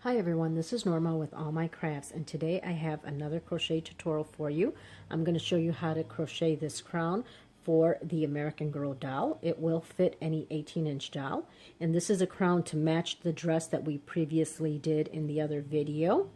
Hi everyone, this is Norma with All My Crafts, and today I have another crochet tutorial for you. I'm going to show you how to crochet this crown for the American Girl doll. It will fit any 18-inch doll, and this is a crown to match the dress that we previously did in the other video.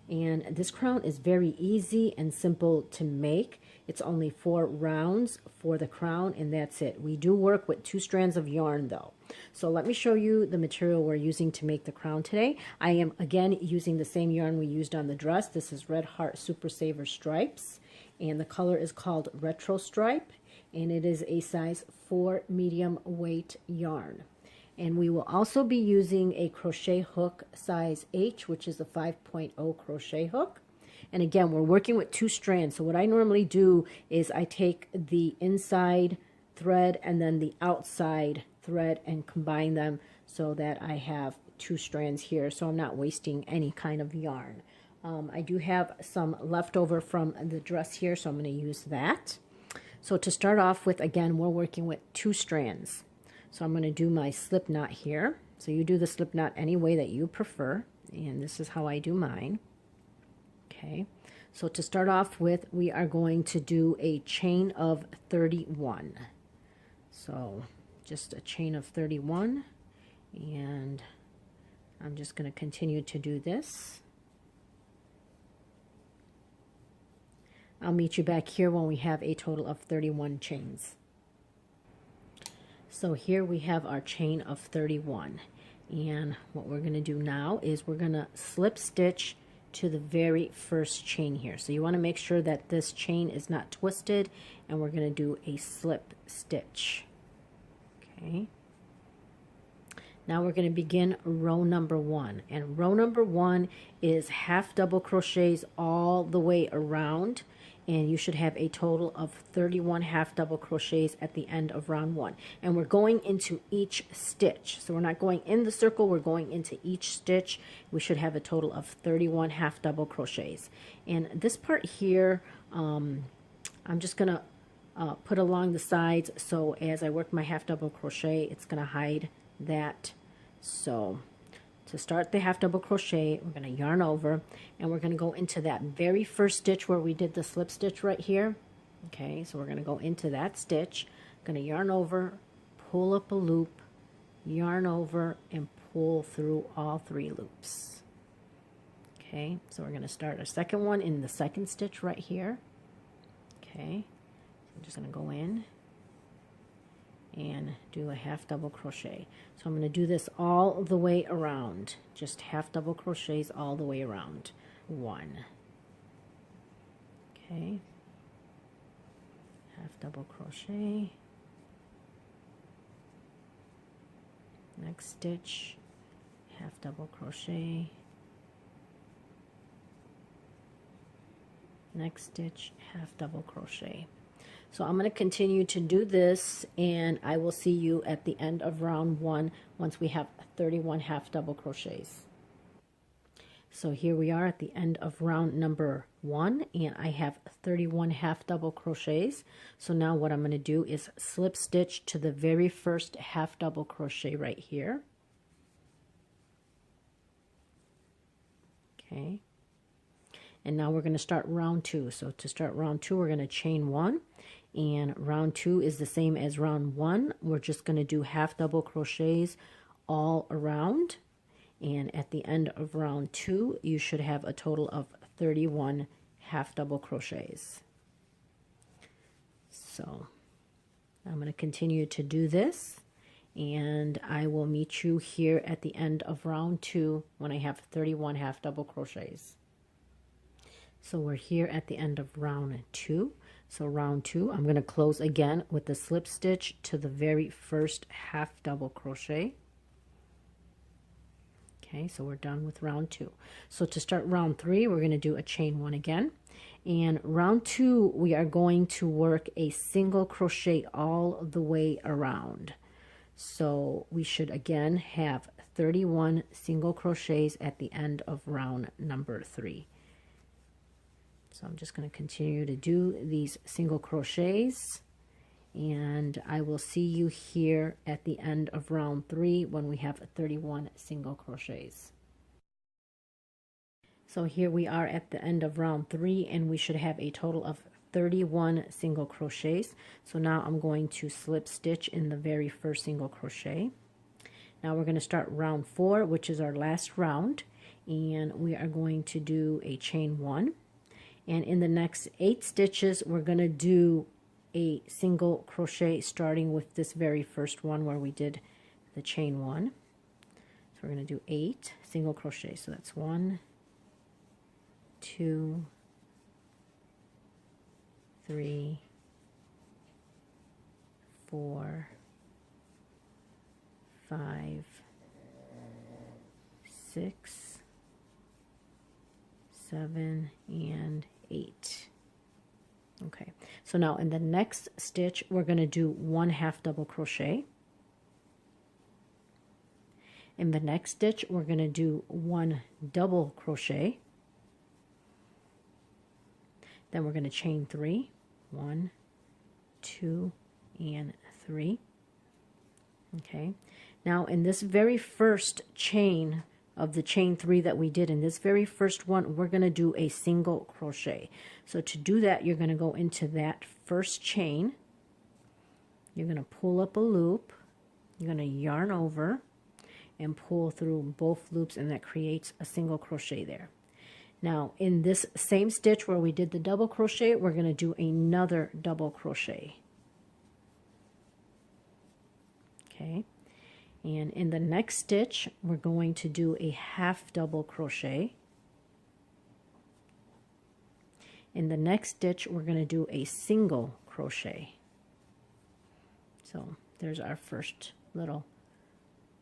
And this crown is very easy and simple to make. It's only 4 rounds for the crown, and that's it. We do work with 2 strands of yarn though. So let me show you the material we're using to make the crown today. I am again using the same yarn we used on the dress. This is Red Heart Super Saver Stripes, and the color is called Retro Stripe, and it is a size 4 medium weight yarn. And we will also be using a crochet hook size H, which is a 5.0 crochet hook. And again, we're working with 2 strands. So what I normally do is I take the inside thread and then the outside thread and combine them so that I have 2 strands here, so I'm not wasting any kind of yarn. I do have some leftover from the dress here, so I'm going to use that. So to start off with, again, we're working with 2 strands. So I'm going to do my slip knot here. So you do the slip knot any way that you prefer, and this is how I do mine. Okay, so to start off with, we are going to do a chain of 31. So just a chain of 31, and I'm just going to continue to do this. I'll meet you back here when we have a total of 31 chains. So here we have our chain of 31, and what we're going to do now is we're going to slip stitch to the very first chain here. So you want to make sure that this chain is not twisted, and we're going to do a slip stitch. Okay. Now we're going to begin row number 1, and row number 1 is half double crochets all the way around, and you should have a total of 31 half double crochets at the end of round 1. And we're going into each stitch, so we're not going in the circle, we're going into each stitch. We should have a total of 31 half double crochets. And this part here, I'm just going to put along the sides, so as I work my half double crochet, it's going to hide that. So to start the half double crochet, we're going to yarn over, and we're going to go into that very first stitch where we did the slip stitch right here. Okay, so we're going to go into that stitch, going to yarn over, pull up a loop, yarn over, and pull through all 3 loops. Okay, so we're going to start a second one in the second stitch right here. Okay, so I'm just going to go in and do a half double crochet. So I'm going to do this all the way around, just half double crochets all the way around. 1, okay, half double crochet, next stitch, half double crochet, next stitch, half double crochet. So I'm going to continue to do this, and I will see you at the end of round 1 once we have 31 half double crochets. So here we are at the end of round number 1, and I have 31 half double crochets. So now what I'm going to do is slip stitch to the very first half double crochet right here. Okay. And now we're going to start round 2. So to start round 2, we're going to chain 1. And round 2 is the same as round 1. We're just going to do half double crochets all around. And at the end of round 2, you should have a total of 31 half double crochets. So I'm going to continue to do this, and I will meet you here at the end of round 2 when I have 31 half double crochets. So we're here at the end of round 2. So round 2, I'm going to close again with the slip stitch to the very first half double crochet. Okay, so we're done with round 2. So to start round 3, we're going to do a chain 1 again. And round 2, we are going to work a single crochet all the way around. So we should again have 31 single crochets at the end of round number 3. So I'm just going to continue to do these single crochets, and I will see you here at the end of round 3 when we have 31 single crochets. So here we are at the end of round 3, and we should have a total of 31 single crochets. So now I'm going to slip stitch in the very first single crochet. Now we're going to start round 4, which is our last round, and we are going to do a chain 1. And in the next 8 stitches, we're going to do a single crochet starting with this very first one where we did the chain 1. So we're going to do 8 single crochet. So that's 1, 2, 3, 4, 5, 6, 7, and 8. Okay, so now in the next stitch, we're going to do 1/2 double crochet. In the next stitch, we're going to do 1 double crochet. Then we're going to chain 3, 1, 2, and 3. Okay, now in this very first chain of the chain 3 that we did, in this very first one, we're going to do a single crochet. So to do that, you're going to go into that first chain. You're going to pull up a loop. You're going to yarn over and pull through both loops, and that creates a single crochet there. Now in this same stitch where we did the double crochet, we're going to do another double crochet. Okay, and in the next stitch, we're going to do a 1/2 double crochet. In the next stitch, we're going to do a single crochet. So there's our first little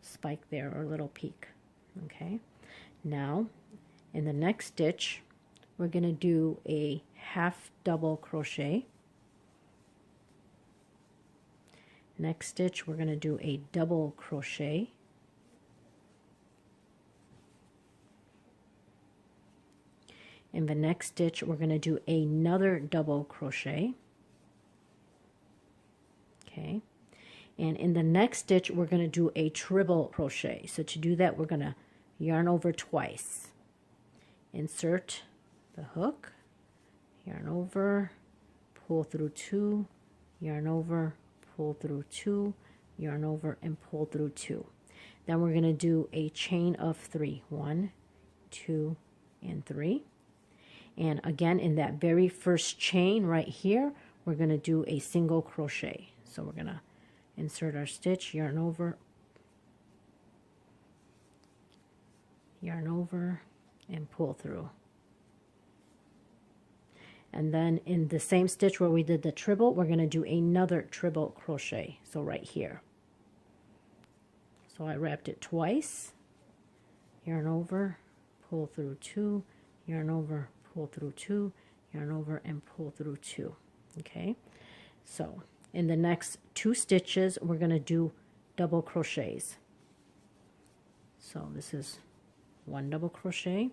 spike there, or little peak. Okay, now in the next stitch, we're going to do a 1/2 double crochet. Next stitch, we're going to do a double crochet. In the next stitch, we're going to do another double crochet. Okay, and in the next stitch, we're going to do a triple crochet. So to do that, we're going to yarn over twice. Insert the hook, yarn over, pull through 2, yarn over, pull through 2, yarn over, and pull through 2. Then we're going to do a chain of 3, 1, 2, and 3. And again, in that very first chain right here, we're going to do a single crochet. So we're going to insert our stitch, yarn over, and pull through. And then in the same stitch where we did the triple, we're going to do another triple crochet. So right here. So I wrapped it twice, yarn over, pull through 2, yarn over, pull through 2, yarn over, and pull through 2. Okay, so in the next 2 stitches, we're going to do double crochets. So this is 1 double crochet.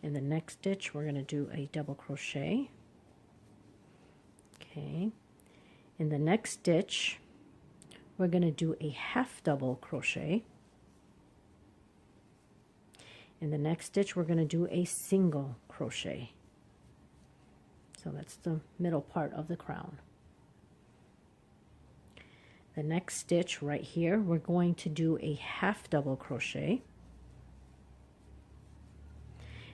In the next stitch, we're going to do a double crochet. Okay, in the next stitch, we're going to do a 1/2 double crochet. In the next stitch, we're going to do a single crochet. So that's the middle part of the crown. The next stitch right here, we're going to do a 1/2 double crochet.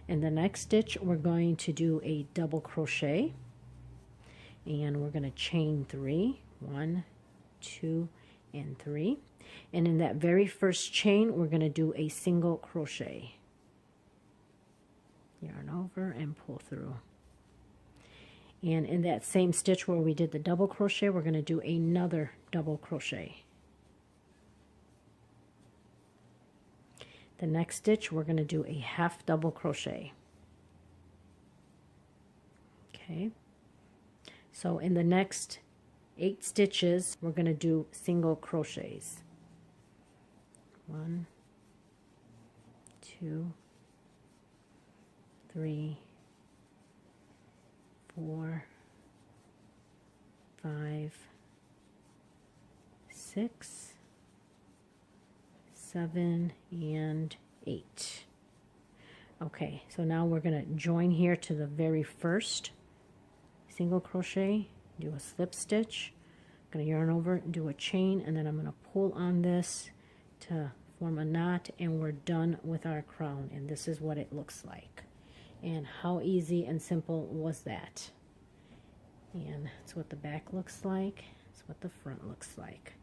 In the next stitch, we're going to do a double crochet, and we're going to chain 3, 1, 2, and 3. And in that very first chain, we're going to do a single crochet. Yarn over and pull through. And in that same stitch where we did the double crochet, we're going to do another double crochet. The next stitch, we're going to do a 1/2 double crochet. Okay, so in the next 8 stitches, we're going to do single crochets. 1, 2, 3, 4, 5, 6, 7, and 8. Okay, so now we're going to join here to the very first single crochet, do a slip stitch, I'm going to yarn over, do a chain, and then I'm going to pull on this to form a knot, and we're done with our crown. And this is what it looks like. And how easy and simple was that? And that's what the back looks like. That's what the front looks like.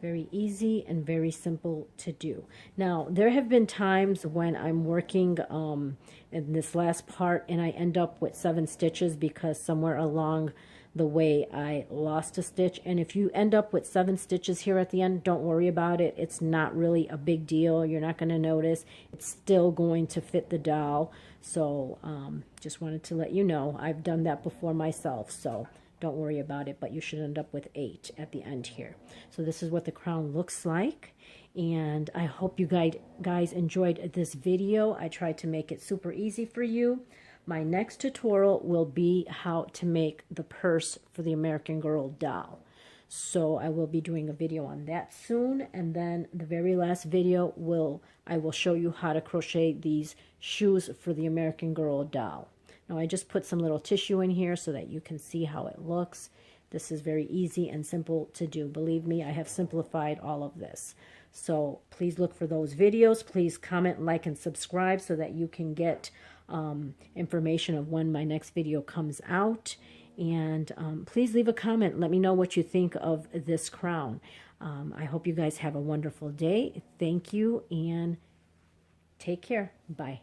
Very easy and very simple to do. Now, there have been times when I'm working in this last part and I end up with 7 stitches because somewhere along the way I lost a stitch. And if you end up with 7 stitches here at the end, don't worry about it. It's not really a big deal. You're not going to notice. It's still going to fit the doll. So just wanted to let you know. I've done that before myself, so don't worry about it, but you should end up with 8 at the end here. So this is what the crown looks like, and I hope you guys enjoyed this video. I tried to make it super easy for you. My next tutorial will be how to make the purse for the American Girl doll. So I will be doing a video on that soon, and then the very last video I will show you how to crochet these shoes for the American Girl doll. Now I just put some little tissue in here so that you can see how it looks. This is very easy and simple to do. Believe me, I have simplified all of this. So please look for those videos. Please comment, like, and subscribe so that you can get information of when my next video comes out. And please leave a comment. Let me know what you think of this crown. I hope you guys have a wonderful day. Thank you and take care. Bye.